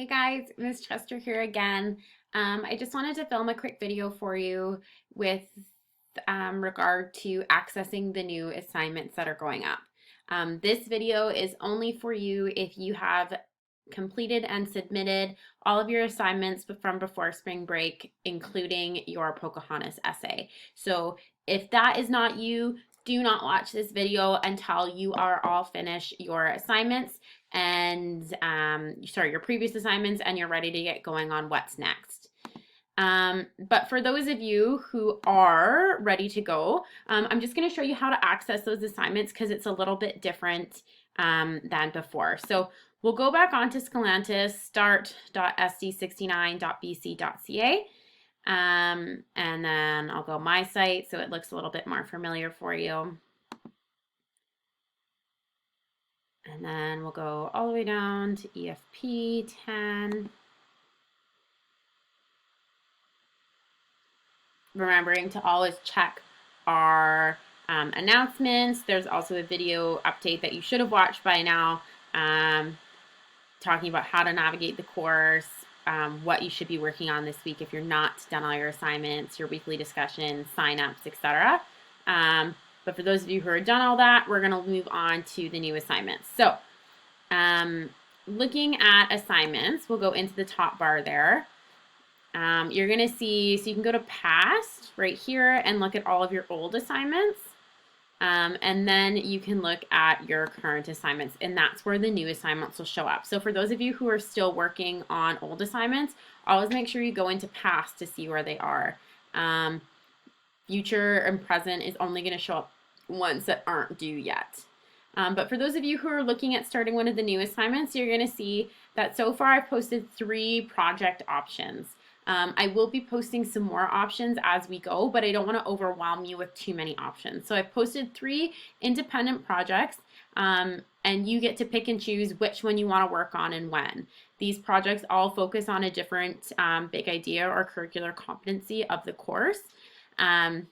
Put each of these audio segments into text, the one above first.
Hey guys, Miss Chester here again. I just wanted to film a quick video for you with regard to accessing the new assignments that are going up. This video is only for you if you have completed and submitted all of your assignments from before spring break, including your Pocahontas essay. So if that is not you, do not watch this video until you are all finished your assignments and your previous assignments and you're ready to get going on what's next. But for those of you who are ready to go, I'm just going to show you how to access those assignments because it's a little bit different than before. So we'll go back onto Scalantis, start.sd69.bc.ca, and then I'll go my site so it looks a little bit more familiar for you. And then we'll go all the way down to EFP 10. Remembering to always check our announcements. There's also a video update that you should have watched by now, talking about how to navigate the course, what you should be working on this week if you're not done all your assignments, your weekly discussions, sign-ups, etc. But for those of you who are done all that, we're going to move on to the new assignments. So looking at assignments, we'll go into the top bar there. You're going to see, so you can go to past right here and look at all of your old assignments. And then you can look at your current assignments, and that's where the new assignments will show up. So for those of you who are still working on old assignments, always make sure you go into past to see where they are. Future and present is only going to show up ones that aren't due yet. But for those of you who are looking at starting one of the new assignments, you're going to see that so far I've posted 3 project options. I will be posting some more options as we go, but I don't want to overwhelm you with too many options. So I've posted 3 independent projects, and you get to pick and choose which one you want to work on and when. These projects all focus on a different big idea or curricular competency of the course. And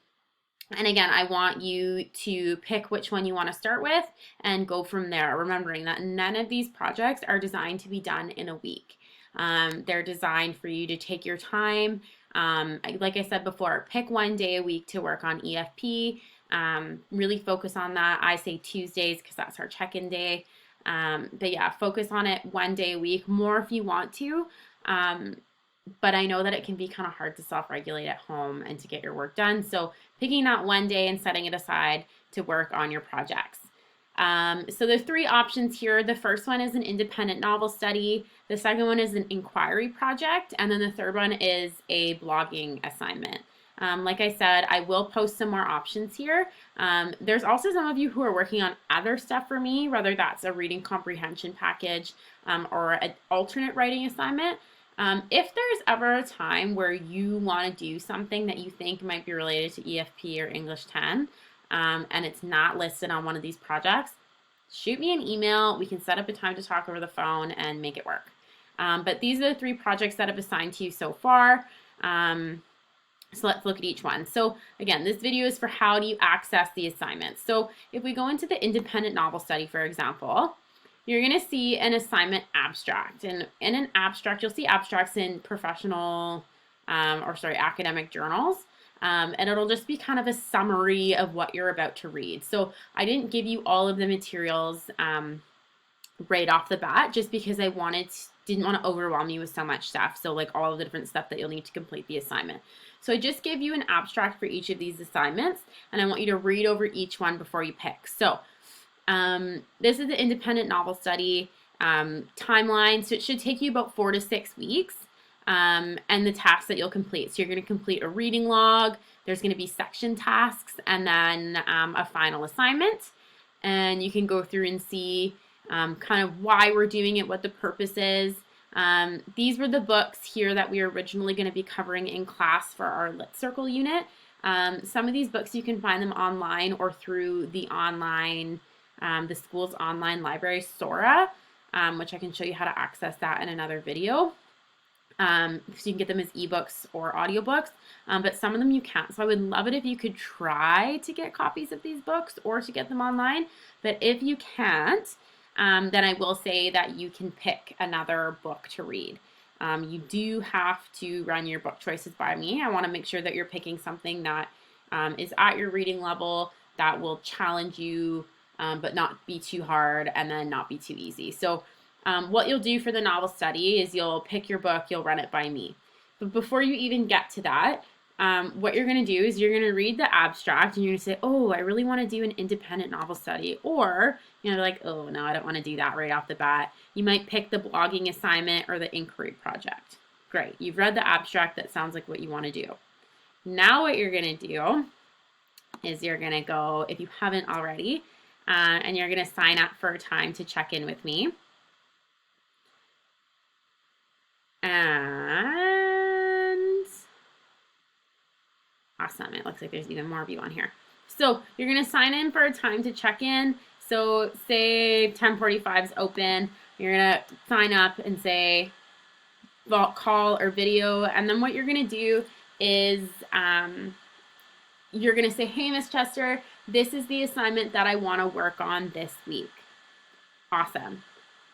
again, I want you to pick which one you want to start with and go from there, remembering that none of these projects are designed to be done in a week. They're designed for you to take your time. Like I said before, pick one day a week to work on EFP. Really focus on that. I say Tuesdays because that's our check-in day. But yeah, focus on it one day a week, more if you want to. But I know that it can be kind of hard to self-regulate at home and to get your work done. So picking that one day and setting it aside to work on your projects. So there's 3 options here. The first one is an independent novel study. The second one is an inquiry project. And then the third one is a blogging assignment. Like I said, I will post some more options here. There's also some of you who are working on other stuff for me, whether that's a reading comprehension package or an alternate writing assignment. If there's ever a time where you want to do something that you think might be related to EFP or English 10, and it's not listed on one of these projects, shoot me an email. We can set up a time to talk over the phone and make it work. But these are the 3 projects that I've assigned to you so far. So let's look at each one. So again, this video is for how do you access the assignments. So if we go into the independent novel study, for example, you're going to see an assignment abstract. And in an abstract, you'll see abstracts in professional, academic journals. And it'll just be kind of a summary of what you're about to read. So I didn't give you all of the materials right off the bat, just because I didn't want to overwhelm you with so much stuff. So like all of the different stuff that you'll need to complete the assignment. So I just gave you an abstract for each of these assignments, and I want you to read over each one before you pick. So this is the independent novel study timeline. So it should take you about 4 to 6 weeks. And the tasks that you'll complete. So you're going to complete a reading log, there's going to be section tasks, and then a final assignment. And you can go through and see kind of why we're doing it, what the purpose is. These were the books here that we were originally going to be covering in class for our Lit Circle unit. Some of these books you can find them online or through the school's online library, Sora, which I can show you how to access that in another video. So you can get them as ebooks or audiobooks, but some of them you can't. So I would love it if you could try to get copies of these books or to get them online. But if you can't, then I will say that you can pick another book to read. You do have to run your book choices by me. I want to make sure that you're picking something that is at your reading level, that will challenge you, but not be too hard and then not be too easy. So what you'll do for the novel study is you'll pick your book, you'll run it by me. But before you even get to that, what you're going to do is you're going to read the abstract and you're going to say, oh, I really want to do an independent novel study. Or, like, oh, no, I don't want to do that right off the bat. You might pick the blogging assignment or the inquiry project. Great. You've read the abstract. That sounds like what you want to do. Now what you're going to do is you're going to go, if you haven't already, and you're going to sign up for a time to check in with me. And awesome. It looks like there's even more of you on here. So you're going to sign in for a time to check in. So say 10:45 is open. You're going to sign up and say call or video. And then what you're going to do is you're going to say, hey, Miss Chester, this is the assignment that I want to work on this week. Awesome.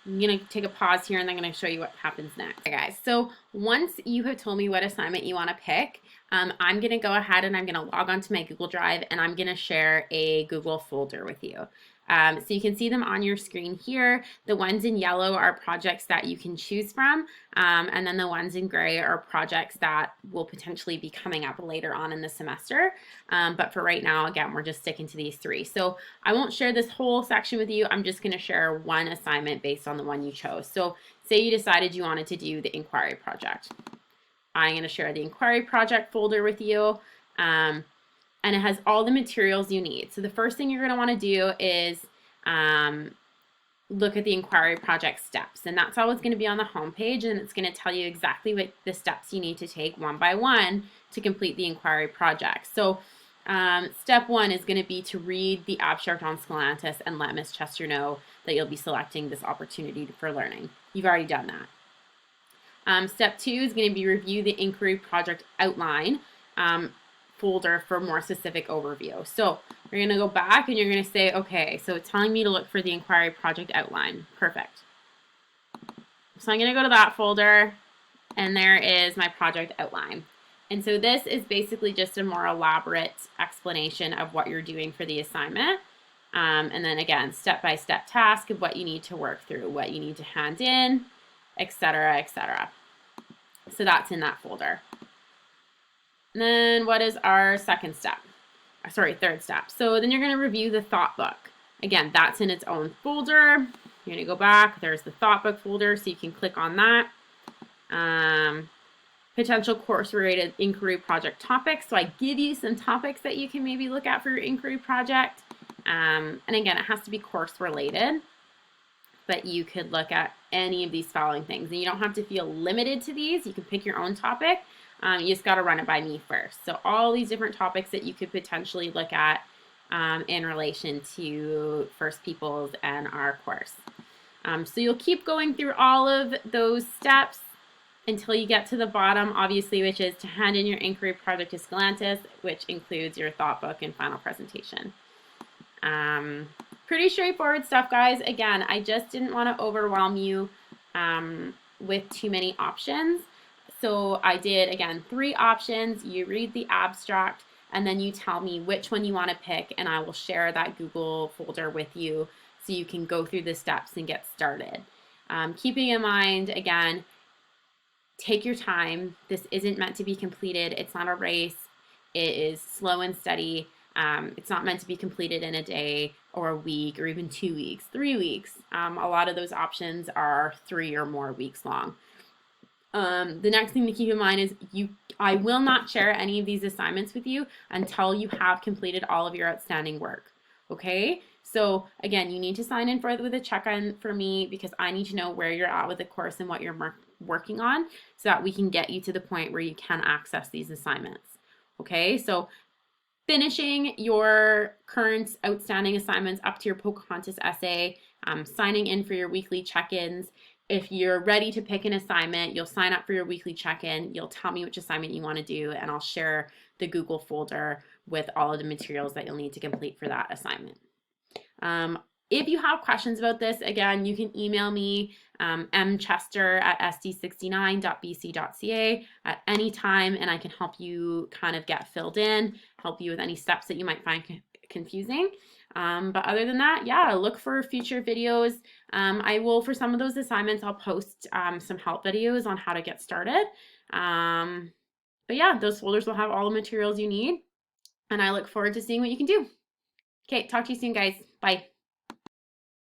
I'm going to take a pause here and I'm going to show you what happens next. Okay, guys, so once you have told me what assignment you want to pick, I'm going to go ahead and I'm going to log onto my Google Drive and I'm going to share a Google folder with you. So you can see them on your screen here. The ones in yellow are projects that you can choose from, and then the ones in gray are projects that will potentially be coming up later on in the semester. But for right now, again, we're just sticking to these three. So I won't share this whole section with you. I'm just going to share one assignment based on the one you chose. So say you decided you wanted to do the inquiry project. I'm going to share the inquiry project folder with you. And it has all the materials you need. So the first thing you're going to want to do is look at the inquiry project steps. And that's always going to be on the home page, and it's going to tell you exactly what the steps you need to take one by one to complete the inquiry project. So step one is going to be to read the abstract on Stellantis and let Ms. Chester know that you'll be selecting this opportunity for learning. You've already done that. Step two is going to be review the inquiry project outline folder for more specific overview. So you're going to go back and you're going to say, okay, so it's telling me to look for the inquiry project outline. Perfect. So I'm going to go to that folder and there is my project outline. And so this is basically just a more elaborate explanation of what you're doing for the assignment. And then again, step-by-step task of what you need to work through, what you need to hand in, etc., etc. So that's in that folder. And then what is our third step? So then you're going to review the thought book. Again, that's in its own folder. You're going to go back. There's the thought book folder, so you can click on that. Potential course-related inquiry project topics. So I give you some topics that you can maybe look at for your inquiry project. And again, it has to be course-related, but you could look at any of these following things. And you don't have to feel limited to these. You can pick your own topic. You just got to run it by me first. So all these different topics that you could potentially look at in relation to First Peoples and our course. So you'll keep going through all of those steps until you get to the bottom, obviously, which is to hand in your inquiry project to Stellantis, which includes your thought book and final presentation. Pretty straightforward stuff, guys. Again, I just didn't want to overwhelm you with too many options. So I did, again, 3 options. You read the abstract, and then you tell me which one you want to pick, and I will share that Google folder with you so you can go through the steps and get started. Keeping in mind, again, take your time. This isn't meant to be completed. It's not a race. It is slow and steady. It's not meant to be completed in a day or a week or even 2 weeks, 3 weeks. A lot of those options are 3 or more weeks long. The next thing to keep in mind is I will not share any of these assignments with you until you have completed all of your outstanding work. Okay? So again, you need to sign in with a check-in for me because I need to know where you're at with the course and what you're working on so that we can get you to the point where you can access these assignments. Okay? So finishing your current outstanding assignments up to your Pocahontas essay, signing in for your weekly check-ins. If you're ready to pick an assignment, you'll sign up for your weekly check-in. You'll tell me which assignment you want to do, and I'll share the Google folder with all of the materials that you'll need to complete for that assignment. If you have questions about this, again, you can email me, mchester@sd69.bc.ca at any time, and I can help you kind of get filled in, help you with any steps that you might find confusing. But other than that, yeah, look for future videos. I will, for some of those assignments, I'll post some help videos on how to get started. But yeah, those folders will have all the materials you need, and I look forward to seeing what you can do. Okay, talk to you soon, guys. Bye.